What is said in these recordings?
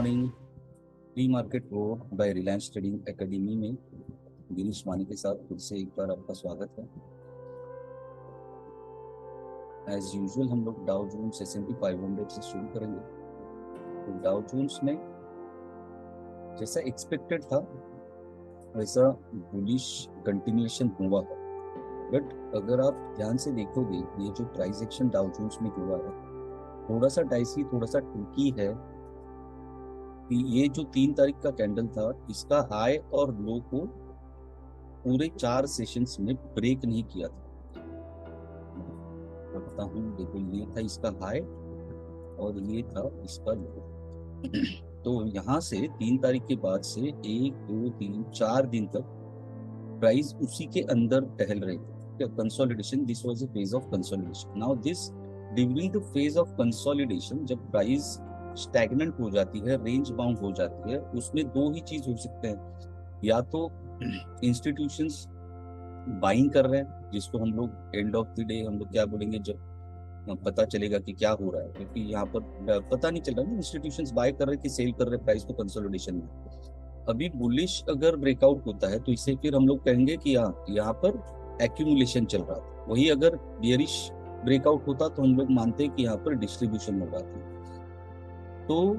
Morning. Pre market वो bye Reliance trading academy में गिरीश मानी के साथ फिर से एक बार आपका स्वागत है। एज यूजुअल हम लोग डाउ जोन्स S&P 500 से शुरू करेंगे। तो डाउ जोन्स में जैसा एक्सपेक्टेड था वैसा बुलिश कंटिन्यूएशन हुआ है, बट अगर आप ध्यान से देखोगे ये जो प्राइस एक्शन डाउ जोन्स में हुआ है थोड़ा सा डाइसी, थोड़ा सा ट्रिकी है कि ये जो 3 तारीख का कैंडल था इसका हाई और लो को पूरे 4 सेशंस में ब्रेक नहीं किया था। बताता हूँ, देखो ये था इसका हाई और ये था इसका लो। तो यहाँ से 3 तारीख के बाद से 1 2 3 4 दिन तक प्राइस उसी के अंदर टहल रहे थे। Consolidation, this was a phase of consolidation. Now this during the phase of consolidation जब प्राइस स्टैग्नेंट हो जाती है, रेंज बाउंड हो जाती है, उसमें दो ही चीज हो सकते हैं। या तो इंस्टीट्यूशंस बाइंग कर रहे हैं, जिसको हम लोग एंड ऑफ द डे हम लोग क्या बोलेंगे जब पता चलेगा कि क्या हो रहा है, क्योंकि यहाँ पर पता नहीं चल रहा ना, इंस्टीट्यूशंस बाय कर रहे कि सेल कर रहे प्राइस को कंसोलिडेशन में। अभी बुलिश अगर ब्रेकआउट होता है तो इसे फिर हम लोग कहेंगे कि हाँ यहाँ पर एक्यूमुलेशन चल रहा था। वही अगर बियरिश ब्रेकआउट होता तो हम लोग मानते हैं कि यहाँ पर डिस्ट्रीब्यूशन हो रहा था। तो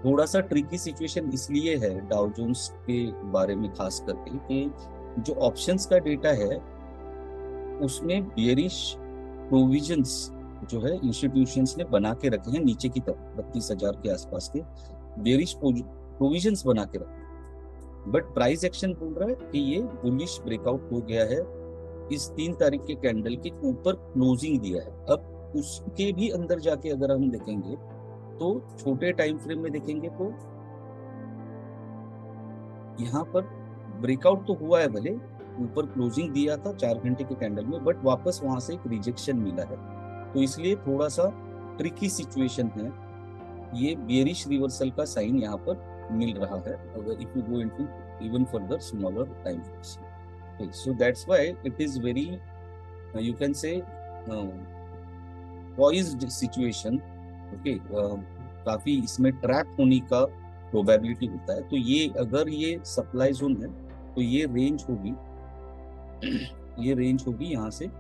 थोड़ा सा ट्रिकी सिचुएशन इसलिए है डाउ जोन्स के बारे में खास करके कि जो ऑप्शंस का डेटा है उसमें बियरिश प्रोविजंस जो है इंस्टीट्यूशंस ने बना के रखे हैं नीचे की तरफ 32,000 के आसपास के बियरिश प्रोविजंस बना के रखे, बट प्राइस एक्शन बोल रहा है कि ये बुलिश ब्रेकआउट हो गया है। इस 3 तारीख के कैंडल के ऊपर क्लोजिंग दिया है। अब उसके भी अंदर जाके अगर हम देखेंगे तो छोटे टाइम फ्रेम में देखेंगे तो यहाँ पर ब्रेकआउट तो हुआ है, भले ऊपर क्लोजिंग दिया था 4 घंटे के कैंडल में, बट वापस वहां से एक रिजेक्शन मिला है। तो इसलिए थोड़ा सा ट्रिकी सिचुएशन है। ये बेरिश रिवर्सल का साइन यहाँ पर मिल रहा है अगर if you go into even further smaller time frames. So that's why it is very you can से पॉइज्ड सिचुएशन। ओके, काफी इसमें ट्रैप होने का प्रोबेबिलिटी होता है। तो ये अगर ये सप्लाई जोन है तो ये रेंज होगी, ये रेंज होगी यहाँ से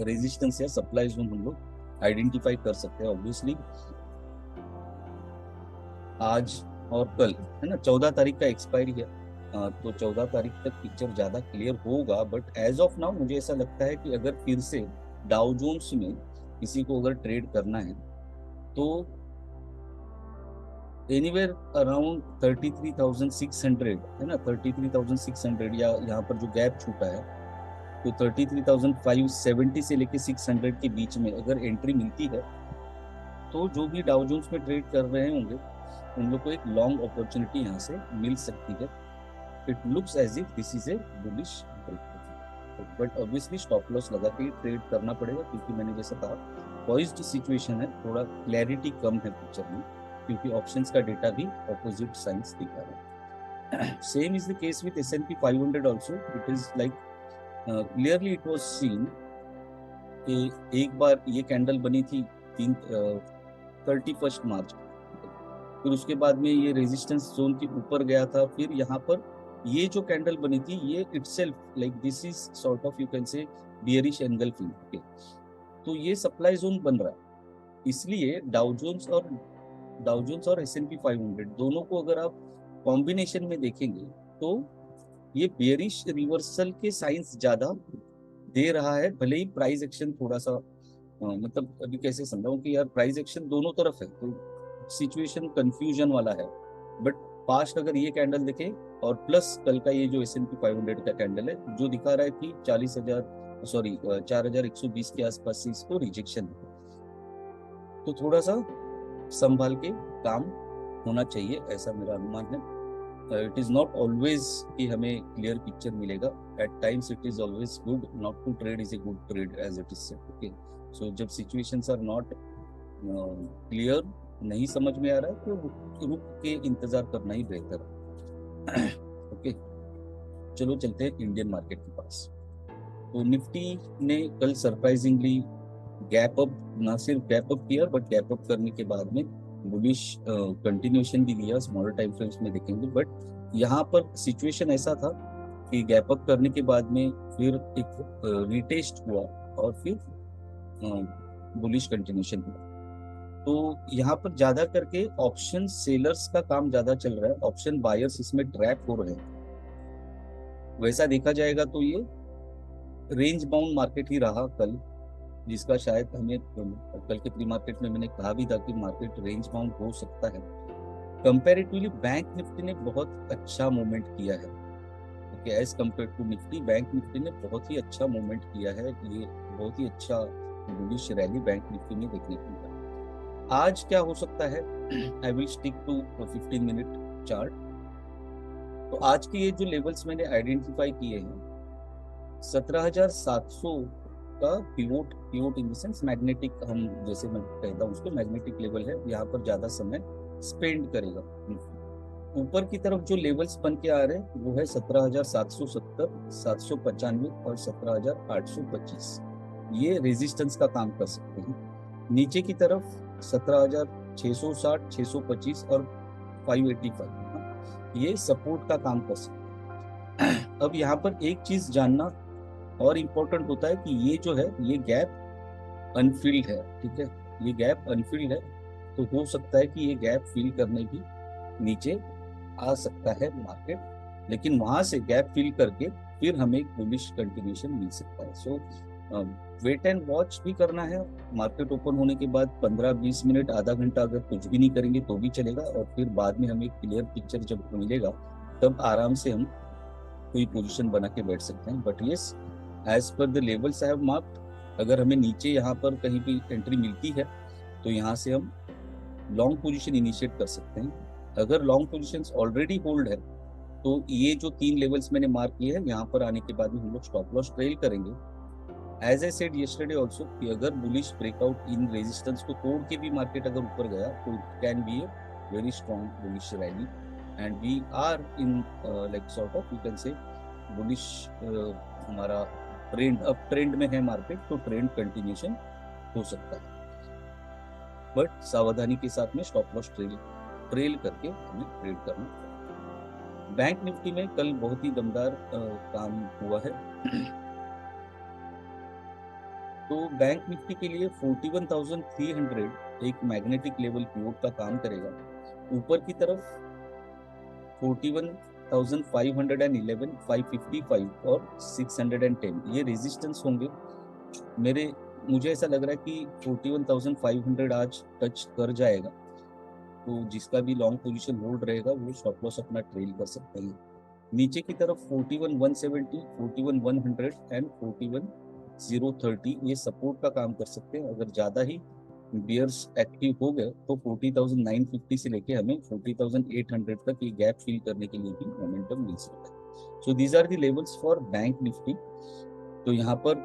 रेजिस्टेंस या सप्लाई जोन हम लोग आइडेंटिफाई कर सकते हैं। ऑब्वियसली आज और कल है ना, 14 तारीख का एक्सपायरी है, तो 14 तारीख तक पिक्चर ज्यादा क्लियर होगा। बट एज ऑफ नाउ मुझे ऐसा लगता है कि अगर फिर से डाउ जोन्स में किसी को अगर ट्रेड करना है तो एनीवेयर अराउंड 33,600 है ना, 33,600 या यहाँ पर जो गैप छूटा है तो 33,570 से लेके 600 के बीच में अगर एंट्री मिलती है तो जो भी डाउ जोन्स में ट्रेड कर रहे होंगे उन लोग को एक लॉन्ग अपॉर्चुनिटी यहाँ से मिल सकती है। It looks as if this is a bullish break, but obviously stop loss लगा के ट्रेड करना पड़ेगा, क्योंकि मैंने जैसा कहा पॉइज्ड सिचुएशन है, थोड़ा क्लैरिटी कम है पिक्चर में, क्योंकि ऑप्शंस का डेटा भी ऑपोजिट साइंस दिखा रहा है। Same is the case with S&P 500 also. It is like clearly it was scene कि एक बार ये कैंडल बनी थी 31 मार्च, फिर उसके बाद में ये रेजिस्टेंस जोन के ऊपर गया था, फिर यहाँ पर ये जो कैंडल बनी थी ये itself like this is sort of you can से बियरिश एंगल्फिंग। तो ये सप्लाई जोन बन रहा है, इसलिए डाउ जोन्स और S&P 500 दोनों को अगर आप कॉम्बिनेशन में देखेंगे तो ये बियरिश रिवर्सल के साइंस ज्यादा दे रहा है। भले ही प्राइस एक्शन थोड़ा सा मतलब अभी कैसे समझाऊं कि यार प्राइस एक्शन दोनों तरफ है तो सिचुएशन कंफ्यूजन वाला है, बट पास्ट अगर ये कैंडल देखे और प्लस कल का ये जो S&P 500 का कैंडल है जो दिखा रहा है कि 4,120 के आसपास से इसको रिजेक्शन है, तो थोड़ा सा संभाल के काम होना चाहिए, ऐसा मेरा अनुमान है। इट इज नॉट ऑलवेज कि हमें क्लियर पिक्चर मिलेगा, at times it is always good not to trade is a good trade as it is said. Okay, so जब सिचुएशंस आर नॉट क्लियर, नहीं समझ में आ रहा है तो रुक के इंतजार करना ही बेहतर है। ओके, चलो चलते हैं इंडियन मार्केट के पास। तो निफ्टी ने कल सरप्राइजिंगली गैप अप, ना सिर्फ गैप अप किया बट गैप अप करने के बाद में बुलिश कंटिन्यूएशन भी दिया, स्मॉलर टाइम फ्रेम्स में देखेंगे, बट यहाँ पर सिचुएशन ऐसा था कि गैप अप करने के बाद में फिर एक रीटेस्ट हुआ और फिर बुलिश कंटिन्यूएशन हुआ। तो यहाँ पर ज्यादा करके ऑप्शन सेलर्स का काम ज्यादा चल रहा है, ऑप्शन बायर्स इसमें ट्रैप हो रहे हैं। वैसा देखा जाएगा तो ये रेंज बाउंड मार्केट ही रहा कल, जिसका शायद हमें कल के प्री मार्केट में मैंने कहा भी था कि मार्केट रेंज बाउंड हो सकता है। कंपैरेटिवली बैंक निफ्टी ने बहुत अच्छा मूवमेंट किया है, okay, as compare to Nifty bank Nifty ने बहुत ही अच्छा मूवमेंट किया है। ये बहुत ही अच्छा बुलिश रैली बैंक निफ्टी में देखने को मिला। आज क्या हो सकता है, I will stick to 15 minute chart. तो आज के ये जो लेवल्स मैंने आइडेंटिफाई किए हैं, 17,700 का pivot in the sense magnetic, हम जैसे मैं कहता हूँ उसको मैग्नेटिक लेवल है, यहाँ पर ज्यादा समय स्पेंड करेगा। ऊपर की तरफ जो लेवल्स बन के आ रहे हैं वो है 17,770, 795 और 17,825, ये रेजिस्टेंस का काम कर सकते हैं। नीचे की तरफ 17,660, 625 और 585, ये सपोर्ट का काम कर सकते हैं। अब यहाँ पर एक चीज जानना और इम्पोर्टेंट होता है कि ये जो है ये गैप अनफिल्ड है, ठीक है, ये गैप अनफिल्ड है, तो हो सकता है कि ये गैप फिल करने भी नीचे आ सकता है मार्केट, लेकिन वहां से गैप फिल करके फिर हमें एक बुलिश कंटिन्यूएशन मिल सकता है। सो वेट एंड वॉच भी करना है। मार्केट ओपन होने के बाद 15-20 मिनट, आधा घंटा अगर कुछ भी नहीं करेंगे तो भी चलेगा, और फिर बाद में हमें क्लियर पिक्चर जब मिलेगा तब आराम से हम कोई पोजीशन बना के बैठ सकते हैं। But yes, as per the levels I have marked, अगर हमें नीचे यहाँ पर कहीं भी एंट्री मिलती है तो यहाँ से हम लॉन्ग पोजीशन इनिशिएट कर सकते हैं। अगर लॉन्ग पोजीशंस ऑलरेडी होल्ड है तो ये जो 3 लेवल्स मैंने मार्क किए हैं, यहाँ पर आने के बाद में हम लोग स्टॉप लॉस ट्रेल करेंगे। As I said yesterday also कि अगर बुलिश ब्रेकआउट इन रेजिस्टेंस को तोड़ के भी मार्केट अगर ऊपर गया तो it can be a very strong bullish rally, and we are in like sort of you can say bullish, हमारा ट्रेंड अप ट्रेंड में है मार्केट, तो ट्रेंड कंटिन्यूएशन हो सकता है, बट सावधानी के साथ में स्टॉप लॉस ट्रेल करके हमें ट्रेड करना। बैंक निफ्टी में कल बहुत ही दमदार काम हुआ है। तो बैंक निफ्टी के लिए 41,300 एक मैग्नेटिक लेवल पिवोट का काम करेगा। ऊपर की तरफ 41,511, 555 और 610 ये रेजिस्टेंस होंगे। मुझे ऐसा लग रहा है कि 41,500 आज टच कर जाएगा, तो जिसका भी लॉन्ग पोजीशन होल्ड रहेगा वो स्टॉप लॉस अपना ट्रेल कर सकते हैं। नीचे की तरफ 41,170, 41,100 एंड 41,030 ये सपोर्ट का काम कर सकते हैं। अगर ज्यादा ही बियर्स एक्टिव हो गए तो 40,950 से लेके हमें 40,800 तक ये गैप फिल करने के लिए भी मोमेंटम मिल सकता है। So these are the levels for bank Nifty. तो यहाँ पर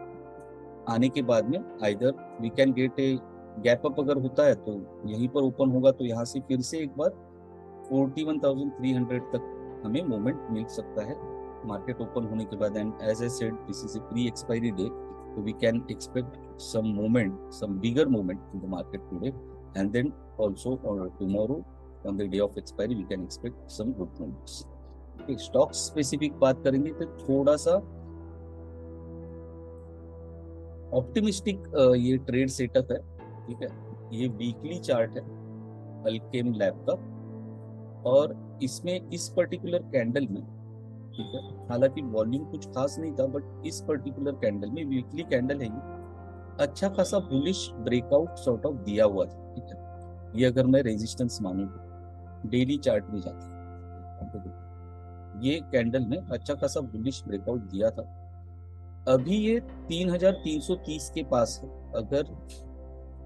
आने के बाद में either we can get a gap up, अगर होता है तो यहीं पर ओपन होगा तो यहाँ से फिर से एक बार 41,300 तक हमें मोमेंट मिल सकता है मार्केट ओपन होने के बाद। And as I said this is a pre expiry day, so we can expect some movement, some bigger movement in the market today, and then also on tomorrow on the day of expiry we can expect some good movements. Okay, stocks specific बात करेंगे तो थोड़ा सा optimistic ये trade setup है, ठीक है। ये वीकली चार्ट है अल्केम लैब का, और इसमें इस पर्टिकुलर कैंडल में, ठीक है, हालांकि वॉल्यूम कुछ खास नहीं था, बट इस पर्टिकुलर कैंडल में, वीकली कैंडल है ये, अच्छा खासा बुलिश ब्रेकआउट सॉर्ट ऑफ दिया हुआ था, ठीक है। ये अगर मैं रेजिस्टेंस मानूं तो डेली चार्ट में जाता ये कैंडल में अच्छा खासा बुलिश ब्रेकआउट दिया था। अभी ये 3,330 के पास है। अगर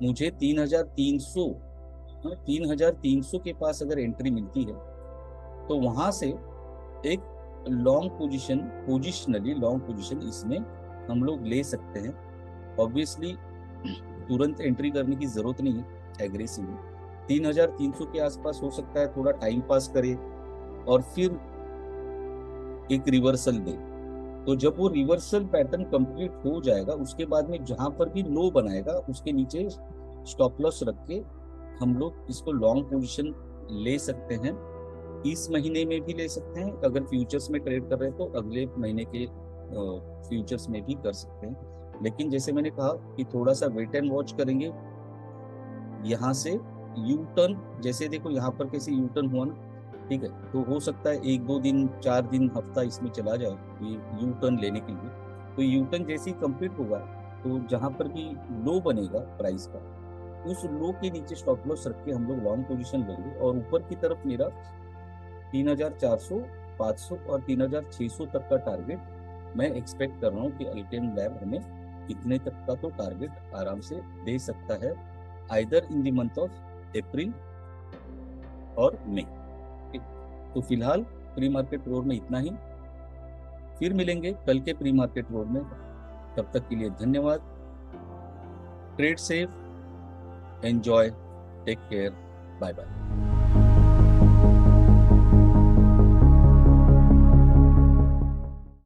मुझे 3,300 के पास अगर एंट्री मिलती है तो वहां से एक लॉन्ग पोजिशनली लॉन्ग पोजिशन इसमें हम लोग ले सकते हैं। ऑब्वियसली तुरंत एंट्री करने की जरूरत नहीं है एग्रेसिवली, 3,300 के आसपास हो सकता है, थोड़ा टाइम पास करे और फिर एक रिवर्सल दे। तो जब वो रिवर्सल पैटर्न कंप्लीट हो जाएगा उसके बाद में जहां पर भी लो बनाएगा उसके नीचे स्टॉप लॉस रख के हम लोग इसको लॉन्ग पोजीशन ले सकते हैं, इस महीने में भी ले सकते हैं, अगर फ्यूचर्स में ट्रेड कर रहे हैं तो अगले महीने के फ्यूचर्स में भी कर सकते हैं। लेकिन जैसे मैंने कहा कि थोड़ा सा वेट एंड वॉच करेंगे। यहाँ से यू टर्न, जैसे देखो यहाँ पर कैसे यू टर्न हुआ ना, ठीक है, तो हो सकता है 1-2 दिन 4 दिन हफ्ता इसमें चला जाए ये यू टर्न लेने के लिए। तो यू टर्न जैसे ही कंप्लीट होगा तो जहाँ पर भी लो बनेगा प्राइस का, उस लो के नीचे स्टॉप लॉस रख के हम लोग लॉन्ग पोजीशन लेंगे। और ऊपर की तरफ मेरा 3,400, 500 और 3,600 तक का टारगेट मैं एक्सपेक्ट कर रहा हूँ कि अल्केम लैब हमें इतने तक का तो टारगेट आराम से दे सकता है, either in the month of April और मई। तो फिलहाल प्री मार्केट रोड में इतना ही, फिर मिलेंगे कल के प्री मार्केट रोड में। तब तक के लिए धन्यवाद। Trade safe, enjoy, take care, bye bye.